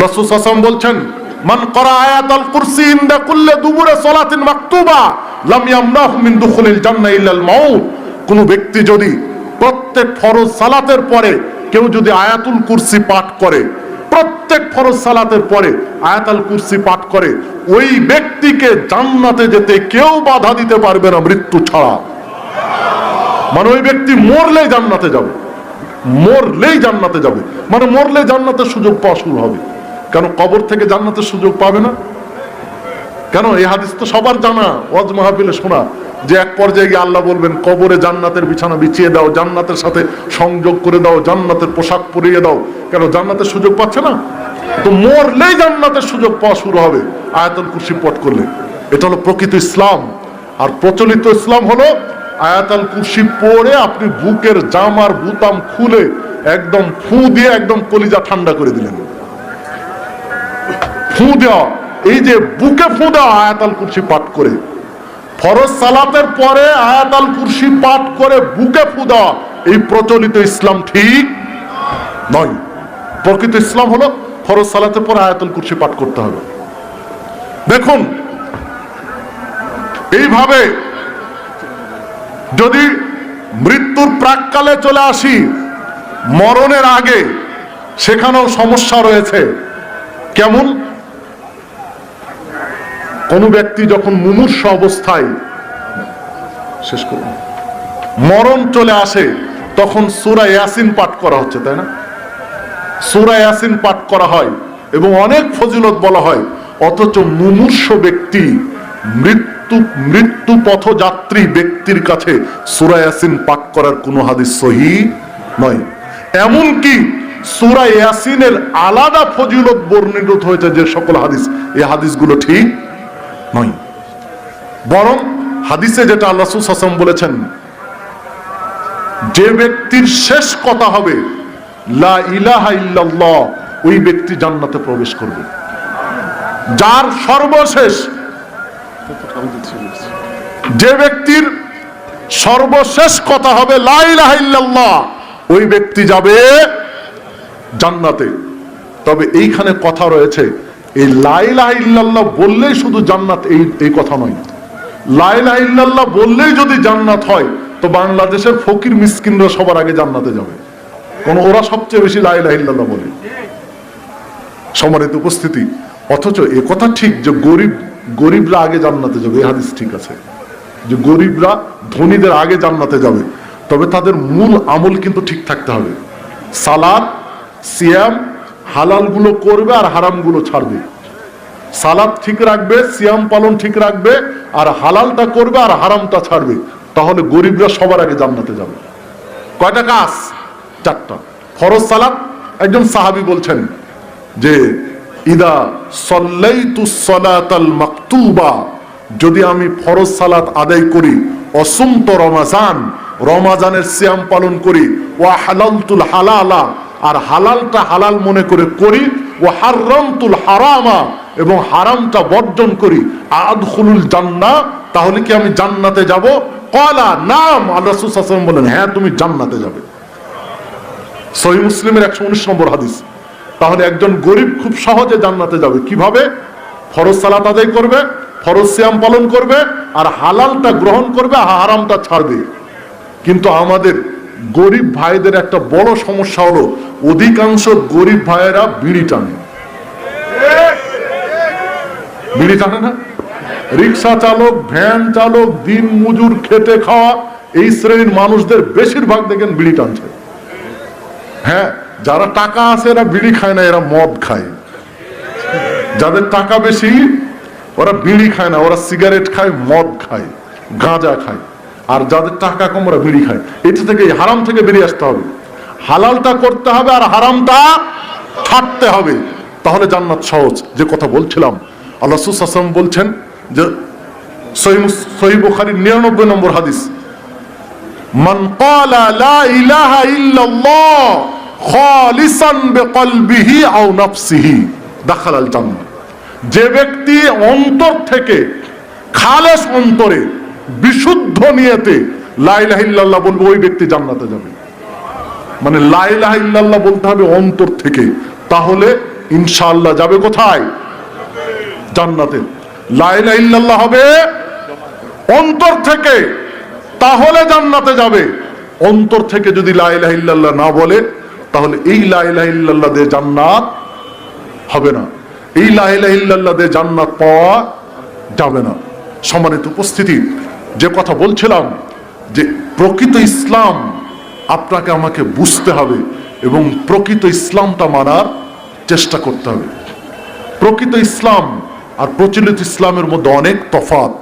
রাসূল সাল্লাল্লাহু আলাইহি ওয়াসাল্লাম বলছেন, মান ক্বারা আয়াতাল কুরসি ইনদা কুল্লি দুবুরে সালাতিন মাকতুবা লাম ইয়ামনাহু মিন দুখুলিল জান্নাহ ইল্লাল মাউত। কোন ব্যক্তি যদি প্রত্যেক ফরজ সালাতের পরে কেউ যদি আয়াতুল কুরসি পাঠ করে, প্রত্যেক ফরজ সালাতের পরে আয়াতুল কুরসি পাঠ করে, ওই ব্যক্তিকে জান্নাতে যেতে কেউ বাধা দিতে পারবে না মৃত্যু ছাড়া। মানে ওই ব্যক্তি মরলেই জান্নাতে যাবে, মরলেই জান্নাতে যাবে, মানে মরলে জান্নাতের সুযোগ পাওয়া শুরু হবে। কেন কবর থেকে জান্নাতের সুযোগ পাবে না? কেন? এই হাদিস তো সবার জানা, ওয়াজ মাহফিলে শোনা, যে এক পর্যায়ে গিয়ে আল্লাহ বলবেন কবরে জান্নাতের বিছানা বিছিয়ে দাও, জান্নাতের সাথে সংযোগ করে দাও, জান্নাতের পোশাক পরিয়ে দাও। কেন? জান্নাতের সুযোগ পাচ্ছে না। তো মরলেই জান্নাতের সুযোগ পাওয়া শুরু হবে আয়াতুল কুরসি পাঠ করলে। এটা হলো প্রকৃত ইসলাম। আর প্রচলিত ইসলাম হলো আয়াতুল কুরসি পড়ে আপনি বুকের জামার বুতাম খুলে একদম ফু দিয়ে একদম কলিজা ঠান্ডা করে দিলেন। ফু দেওয়া, এই যে বুকে ফু দেওয়া আয়াতুল কুরসি পাঠ করে, ফরজ সালাতের পরে আয়াতুল কুরসি পাঠ করে বুকে ফু দেওয়া, এই প্রচলিত ইসলাম ঠিক নয়। প্রকৃত ইসলাম হলো ফরজ সালাতের পরে আয়াতুল কুরসি পাঠ করতে হবে। দেখুন, এইভাবে যদি মৃত্যুর প্রাককালে চলে আসি, মরণের আগে, সেখানেও সমস্যা রয়েছে। কেমন? কোন ব্যক্তি যখন মুমূর্ষ অবস্থায় শেষ করুন মরণ চলে আসে, তখন সূরা ইয়াসিন পাঠ করা হচ্ছে, তাই না? সূরা ইয়াসিন পাঠ করা হয় এবং অনেক ফজিলত বলা হয়, অথচ মুমূর্ষ ব্যক্তি, মৃত্যু পথযাত্রী ব্যক্তির কাছে সূরা ইয়াসিন পাঠ করার কোনো হাদিস সহিহ নয়। এমনকি সূরা ইয়াসিনের আলাদা ফজিলত বর্ণিত হয়েছে যে সকল হাদিস, এই হাদিসগুলো ঠিক নয়। বরং হাদিসে যেটা আল্লাহ রাসূল সাল্লাল্লাহু আলাইহি ওয়াসাল্লাম বলেছেন, যে ব্যক্তির শেষ কথা হবে লা ইলাহা ইল্লাল্লাহ, ওই ব্যক্তি জান্নাতে প্রবেশ করবে। যার সর্বশেষ, যে ব্যক্তির সর্বশেষ কথা হবে লা ইলাহা ইল্লাল্লাহ, ওই ব্যক্তি যাবে জান্নাতে। তবে এইখানে কথা রয়েছে, এই লা ইলাহা ইল্লাল্লাহ বললেই শুধু জান্নাত, এই কথা নয়। লা ইলাহা ইল্লাল্লাহ বললেই যদি জান্নাত হয়, তো বাংলাদেশের ফকির মিসকিনরা সবার আগে জান্নাতে যাবে, কারণ ওরা সবচেয়ে বেশি লা ইলাহা ইল্লাল্লাহ বলে। সম্মানিত উপস্থিতি, অথচ এ কথা ঠিক যে গরিবরা আগে জান্নাতে যাবে, এই হাদিস ঠিক আছে যে গরিবরা ধনীদের আগে জান্নাতে যাবে। তবে তাদের মূল আমল কিন্তু ঠিক থাকতে হবে। সালাত, সিয়াম, হালাল গুলো করবে আর হারাম গুলো ছাড়বে। সালাত ঠিক রাখবে, সিয়াম পালন ঠিক রাখবে, আর হালালটা করবে আর হারামটা ছাড়বে, তাহলে গরিবরা সবার আগে জান্নাতে যাবে। কয়টা কাজ? 4টা। ফরজ সালাত, একজন সাহাবী বলছেন যে ইদা সাল্লাইতুস সালাতাল মাকতুবা, যদি আমি ফরজ সালাত আদায় করি, অসুমত রমাজান, রমাজানের সিয়াম পালন করি, ওয়া হালালতুল হালালা, আর হালালটা হালাল মনে করে করি, ওয়া হারামতুল হারামা, এবং হারামটা বর্জন করি, আদখুলুল জান্নাহ, তাহলে কি আমি জান্নাতে যাব? ক্বালা নাম, আল্লাহ রাসূল সাল্লাল্লাহু আলাইহি ওয়াসাল্লাম বলেন, হ্যাঁ তুমি জান্নাতে যাবে। সহিহ মুসলিমের 119 নম্বর হাদিস। তাহলে একজন গরিব খুব সহজে জান্নাতে যাবে। কিভাবে? ফরজ সালাত আদায় করবে, ফরজ সিয়াম পালন করবে, আর হালালটা গ্রহণ করবে, হারামটা ছাড়বে। কিন্তু আমাদের গরিব ভাইদের একটা বড় সমস্যা হলো, অধিকাংশ গরিব ভাইয়েরা বিড়ি টানে। বিড়ি টানে না? রিক্সা চালক, ভ্যান চালক, দিন মজুর, খেটে খাওয়া, এই শ্রেণীর মানুষদের বেশিরভাগ দেখেন বিড়ি টানছে। হ্যাঁ, যারা টাকা আছে এরা বিড়ি খায় না, এরা মদ খায়। যাদের টাকা বেশি ওরা বিড়ি খায় না, ওরা সিগারেট খায়, মদ খায়, গাঁজা খায়। আর যাদের টাকা কম ওরা বিড়ি খায়। এটা থেকে, হারাম থেকে বেরিয়ে আসতে হবে, হালালটা করতে হবে আর হারামটা ছাড়তে হবে, তাহলে জান্নাত সহজ। যে কথা বলছিলাম, আল্লাহ রাসূল সাল্লাল্লাহু আলাইহি ওয়াসাল্লাম বলছেন যে সহিহ বুখারীর 99 নম্বর হাদিস, মান ক্বালা লা ইলাহা ইল্লাল্লাহ খালিসান বিকলবিহি আও নাফসিহি দাখালাল জান্নাহ। যে ব্যক্তি অন্তর থেকে, খালেস অন্তরে, বিশুদ্ধ নিয়তে লা ইলাহা ইল্লাল্লাহ বলবে, ওই ব্যক্তি জান্নাতে যাবে। মানে লা ইলাহা ইল্লাল্লাহ বলতে হবে অন্তর থেকে, তাহলে ইনশাআল্লাহ যাবে কোথায়? জান্নাতে। লা ইলাহা ইল্লাল্লাহ হবে অন্তর থেকে, তাহলে জান্নাতে যাবে। অন্তর থেকে যদি লা ইলাহা ইল্লাল্লাহ না বলে, তাহলে এই লা ইলাহা ইল্লাল্লাহ দিয়ে জান্নাত হবে না, এই লা ইলাহা ইল্লাল্লাহ দিয়ে জান্নাত পাওয়া যাবে না। সম্মানিত উপস্থিতি, যে কথা বলছিলাম যে প্রকৃত ইসলাম আপনাকে আমাকে বুঝতে হবে এবং প্রকৃত ইসলামটা মানার চেষ্টা করতে হবে। প্রকৃত ইসলাম আর প্রচলিত ইসলামের মধ্যে অনেক তফাৎ।